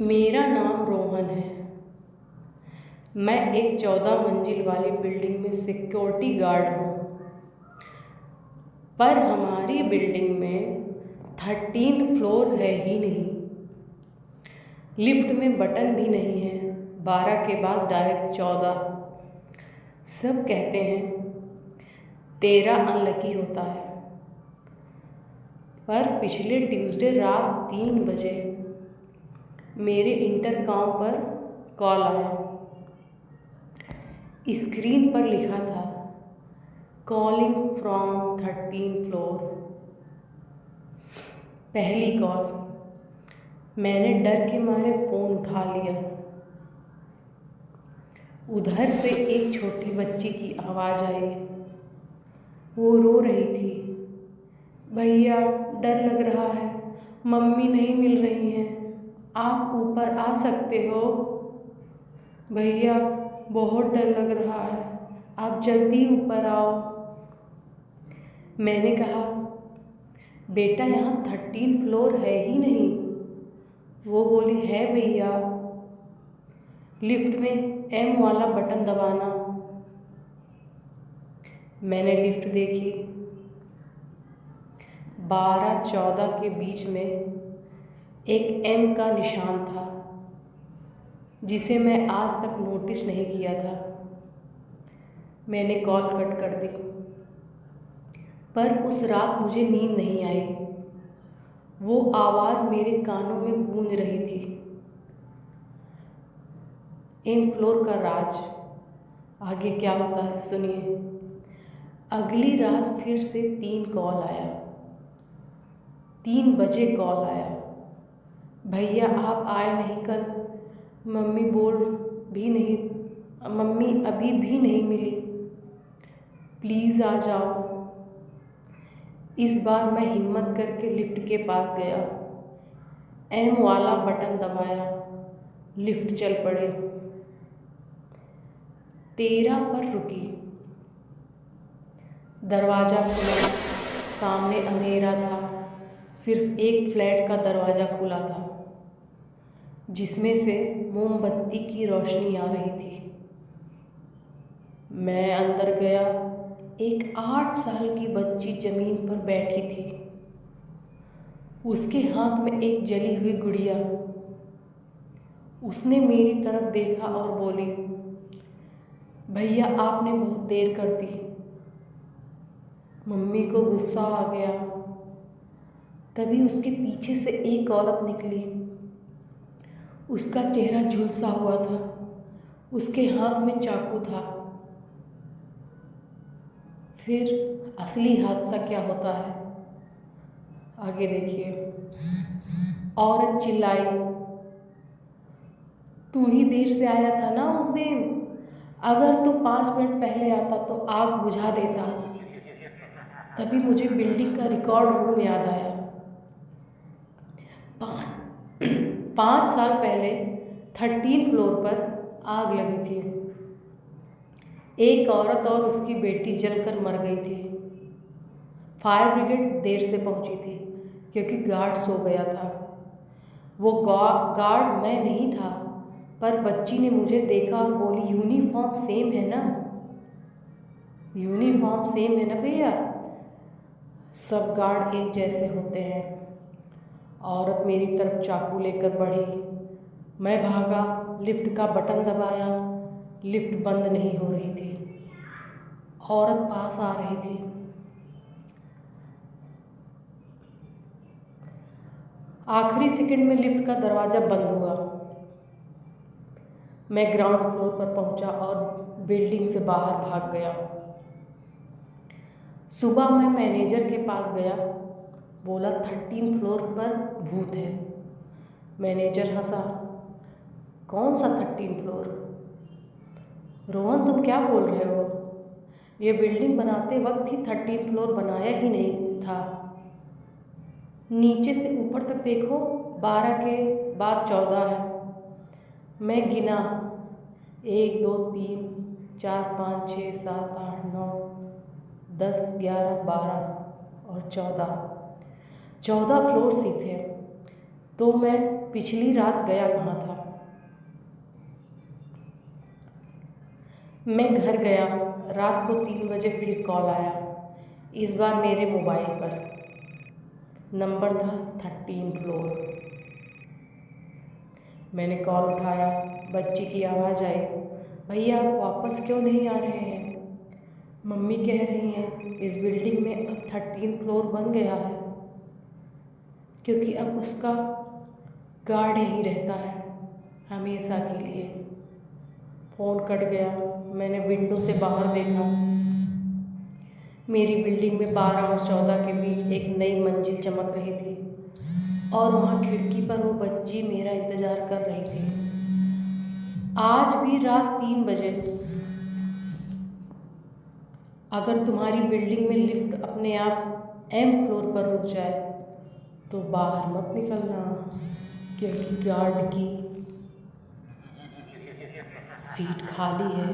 मेरा नाम रोहन है। मैं एक 14 मंजिल वाली बिल्डिंग में सिक्योरिटी गार्ड हूँ। पर हमारी बिल्डिंग में 13th फ्लोर है ही नहीं। लिफ्ट में बटन भी नहीं है। 12 के बाद डायरेक्ट 14। सब कहते हैं 13 अनलकी होता है। पर पिछले ट्यूसडे रात 3 बजे मेरे इंटरकॉम पर कॉल आया। स्क्रीन पर लिखा था कॉलिंग फ्रॉम 13 फ्लोर। पहली कॉल। मैंने डर के मारे फ़ोन उठा लिया। उधर से एक छोटी बच्ची की आवाज़ आई। वो रो रही थी। भैया डर लग रहा है, मम्मी नहीं मिल रही हैं, आप ऊपर आ सकते हो? भैया बहुत डर लग रहा है, आप जल्दी ऊपर आओ। मैंने कहा बेटा यहाँ 13 फ्लोर है ही नहीं। वो बोली है भैया। लिफ्ट में एम वाला बटन दबाना। मैंने लिफ्ट देखी। 12-14 के बीच में एक एम का निशान था जिसे मैं आज तक नोटिस नहीं किया था। मैंने कॉल कट कर दी। पर उस रात मुझे नींद नहीं आई। वो आवाज़ मेरे कानों में गूंज रही थी। एम फ्लोर का राज। आगे क्या होता है सुनिए। अगली रात फिर से 3 कॉल आया। 3 बजे कॉल आया। भैया आप आए नहीं कल, मम्मी बोल भी नहीं, मम्मी अभी भी नहीं मिली, प्लीज़ आ जाओ। इस बार मैं हिम्मत करके लिफ्ट के पास गया। एम वाला बटन दबाया। लिफ्ट चल पड़े। 13 पर रुकी। दरवाज़ा खुला। सामने अंधेरा था। सिर्फ एक फ्लैट का दरवाज़ा खुला था जिसमें से मोमबत्ती की रोशनी आ रही थी। मैं अंदर गया। एक 8 साल की बच्ची ज़मीन पर बैठी थी। उसके हाथ में एक जली हुई गुड़िया। उसने मेरी तरफ देखा और बोली, भैया आपने बहुत देर कर दी। मम्मी को गुस्सा आ गया। तभी उसके पीछे से एक औरत निकली। उसका चेहरा झुलसा हुआ था। उसके हाथ में चाकू था। फिर असली हादसा क्या होता है आगे देखिए। औरत चिल्लाई, तू ही देर से आया था ना उस दिन? अगर तू 5 मिनट पहले आता तो आग बुझा देता। तभी मुझे बिल्डिंग का रिकॉर्ड रूम याद आया। 5 साल पहले 13 फ्लोर पर आग लगी थी। एक औरत और उसकी बेटी जलकर मर गई थी। फायर ब्रिगेड देर से पहुंची थी क्योंकि गार्ड सो गया था। वो गार्ड मैं नहीं था, पर बच्ची ने मुझे देखा और बोली, यूनिफॉर्म सेम है ना? यूनिफॉर्म सेम है ना भैया? सब गार्ड एक जैसे होते हैं। औरत मेरी तरफ चाकू लेकर बढ़ी। मैं भागा। लिफ्ट का बटन दबाया। लिफ्ट बंद नहीं हो रही थी। औरत पास आ रही थी। आखिरी सेकंड में लिफ्ट का दरवाज़ा बंद हुआ। मैं ग्राउंड फ्लोर पर पहुंचा और बिल्डिंग से बाहर भाग गया। सुबह मैं मैनेजर के पास गया। बोला 13 फ्लोर पर भूत है। मैनेजर हंसा, कौन सा 13 फ्लोर? रोहन तुम क्या बोल रहे हो? ये बिल्डिंग बनाते वक्त ही 13 फ्लोर बनाया ही नहीं था। नीचे से ऊपर तक देखो, 12 के बाद 14 है। मैं गिना, 1 2 3 4 5 6 7 8 9 10 11 12 और 14 फ्लोर्स ही थे। तो मैं पिछली रात गया कहाँ था? मैं घर गया, रात को 3 बजे फिर कॉल आया, इस बार मेरे मोबाइल पर। नंबर था 13 फ्लोर। मैंने कॉल उठाया, बच्ची की आवाज़ आई, भैया आप वापस क्यों नहीं आ रहे हैं? मम्मी कह रही हैं इस बिल्डिंग में अब 13 फ्लोर बन गया है, क्योंकि अब उसका गार्ड यहीं रहता है हमेशा के लिए। फ़ोन कट गया। मैंने विंडो से बाहर देखा। मेरी बिल्डिंग में 12 और 14 के बीच एक नई मंजिल चमक रही थी और वहाँ खिड़की पर वो बच्ची मेरा इंतज़ार कर रही थी। आज भी रात 3 बजे अगर तुम्हारी बिल्डिंग में लिफ्ट अपने आप M फ्लोर पर रुक जाए तो बाहर मत निकलना, क्योंकि गार्ड की सीट खाली है।